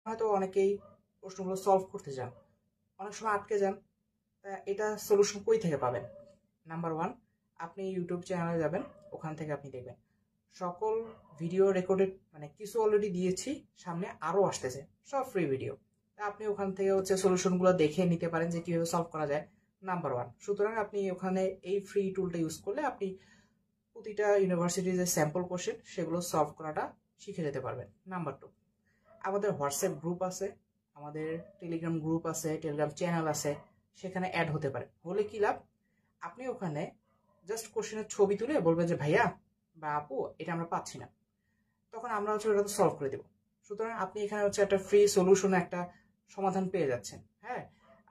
হয়তো অনেকেই প্রশ্নগুলো সলভ করতে যান, অনেক সময় আটকে যান। তা এটা সলিউশন কই থেকে পাবেন? নাম্বার 1, আপনি ইউটিউব চ্যানেলে যাবেন, ওখান থেকে আপনি দেখবেন সকল ভিডিও রেকর্ডেড, মানে কিছু অলরেডি দিয়েছি, সামনে আরও আসতেছে, সব ফ্রি ভিডিও। তা আপনি ওখান থেকে সলিউশনগুলো দেখে নিতে পারেন যে কীভাবে সলভ করা যায়। নাম্বার 1, সুতরাং আপনি ওখানে এই ফ্রি টুলটা ইউজ করলে আপনি প্রতিটা ইউনিভার্সিটির যে স্যাম্পল কোশ্চেন সেগুলো সলভ করাটা শিখে যেতে পারবেন। নাম্বার 2, আমাদের হোয়াটসঅ্যাপ গ্রুপ আছে, আমাদের টেলিগ্রাম গ্রুপ আছে, টেলিগ্রাম চ্যানেল আছে, সেখানে অ্যাড হতে পারে। হলে কি লাভ? আপনি ওখানে জাস্ট কোশ্চেনের ছবি তুলে বলবেন যে ভাইয়া বা আপু এটা আমরা পাচ্ছি না, তখন আমরা ওটা সলভ করে দেবো। সুতরাং আপনি এখানে একটা ফ্রি সলিউশন, একটা সমাধান পেয়ে যাচ্ছেন। হ্যাঁ,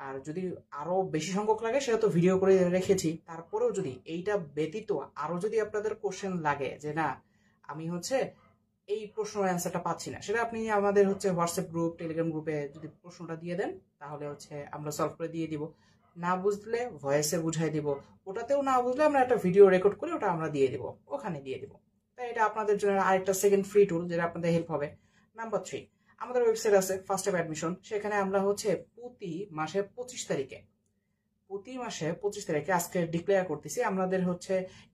আর যদি আরো বেশি সংখ্যক লাগে সেটা তো ভিডিও করে রেখেছি, তারপরেও যদি এইটা ব্যতীত আরো যদি আপনাদের কোশ্চেন লাগে যে না আমি এই প্রশ্নের অ্যান্সারটা পাচ্ছি না, সেটা আপনি আমাদের হোয়াটসঅ্যাপ গ্রুপ, টেলিগ্রাম গ্রুপে যদি প্রশ্নটা দিয়ে দেন তাহলে আমরা সলভ করে দিয়ে দিব। না বুঝলে ভয়েসে বুঝাই দিব, ওটাতেও না বুঝলে আমরা একটা ভিডিও রেকর্ড করে ওটা আমরা দিয়ে দিব, ওখানে দিয়ে দিব। তাই এটা আপনাদের জন্য আরেকটা সেকেন্ড ফ্রি টুল, যেটা আপনাদের হেল্প হবে। নাম্বার 3, আমাদের ওয়েবসাইট আছে ফার্স্ট অ্যাপ অ্যাডমিশন, সেখানে আমরা প্রতি মাসে 25 তারিখে আজকে ডিক্লেয়ার করতেছি। আমাদের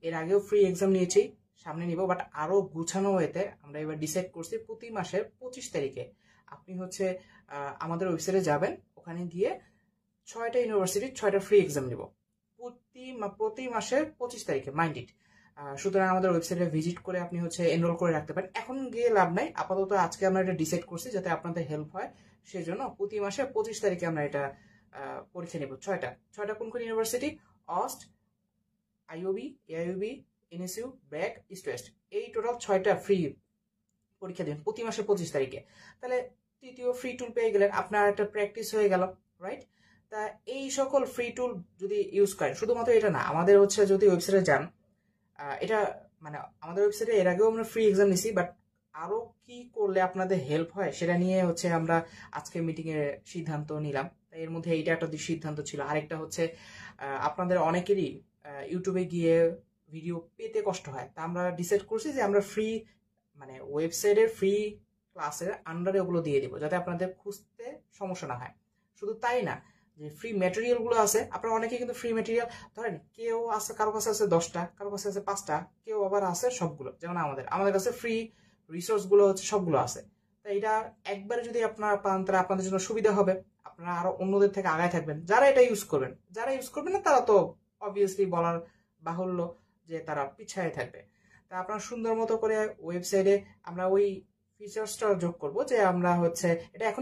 এর আগেও ফ্রি এক্সাম নিয়েছি, সামনে নিব, বাট আরো গুছানো হয়েতে আমরা এবার ডিসাইড করছি প্রতি মাসের 25 তারিখে আপনি আমাদের ওয়েবসাইটে যাবেন, ওখানে গিয়ে 6টা ইউনিভার্সিটির 6টা ফ্রি এক্সাম নিব প্রতি মাসের 25 তারিখে, মাইন্ড ইট। সুতরাং আমাদের ওয়েবসাইটে ভিজিট করে আপনি এনরোল করে রাখতে পারেন। এখন গিয়ে লাভ নাই, আপাতত আজকে আমরা এটা ডিসাইড করছি যাতে আপনাদের হেল্প হয়, সেজন্য প্রতি মাসে 25 তারিখে আমরা এটা পরীক্ষা নিব। 6টা কোন কোন university? AUST, IOB, AIUB, NSU, BRAC, East West, এই টোটাল 6টা ফ্রি পরীক্ষা দিন প্রতি মাসে 25 তারিখে। তাহলে তৃতীয় ফ্রি টুল পেয়ে গেলেন, আপনার একটা প্র্যাকটিস হয়ে গেল, রাইট? তা এই সকল ফ্রি টুল যদি ইউজ করেন, শুধুমাত্র এটা না, আমাদের যদি ওয়েবসাইটে যান, এটা মানে আমাদের ওয়েবসাইটে এর আগেও আমরা ফ্রি এক্সাম নিছি, বাট আরো কি করলে আপনাদের হেল্প হয় সেটা নিয়ে আমরা আজকে মিটিং এর সিদ্ধান্ত নিলাম। এর মধ্যে এইটা একটা সিদ্ধান্ত ছিল। আরেকটা আপনাদের অনেকেরই ইউটিউবে গিয়ে ভিডিও পেতে কষ্ট হয়, তা আমরা ডিসাইড করছি যে আমরা ফ্রি ওয়েবসাইটের ফ্রি ক্লাসের আন্ডারে ওগুলো দিয়ে দিব, যাতে আপনাদের খুঁজতে সমস্যা না হয়। শুধু তাই না, যে ফ্রি ম্যাটেরিয়াল গুলো আছে, আপনারা অনেকে কিন্তু ফ্রি ম্যাটেরিয়াল ধরেন, কেউ আছে কারো কাছে আছে 10টা, কারো কাছে আছে 5টা, কেউ আবার আছে সবগুলো। যেমন আমাদের কাছে ফ্রি রিসোর্স গুলো সবগুলো আছে। তাই এটা একবারে যদি আপনারা পান তাহলে আপনাদের জন্য সুবিধা হবে, আপনারা আরো অন্যদের থেকে আগায় থাকবেন। যারা এটা ইউজ করবেন, যারা ইউজ করবেন না তারা তো অবভিয়াসলি বলার বাহুল্য যে তারা পিছায় থাকবে। তা আপনারা সুন্দর মতো করে ওয়েবসাইটে আমরা ওই ফিচার্সটা যোগ করবো, যে আমরা এটা এখন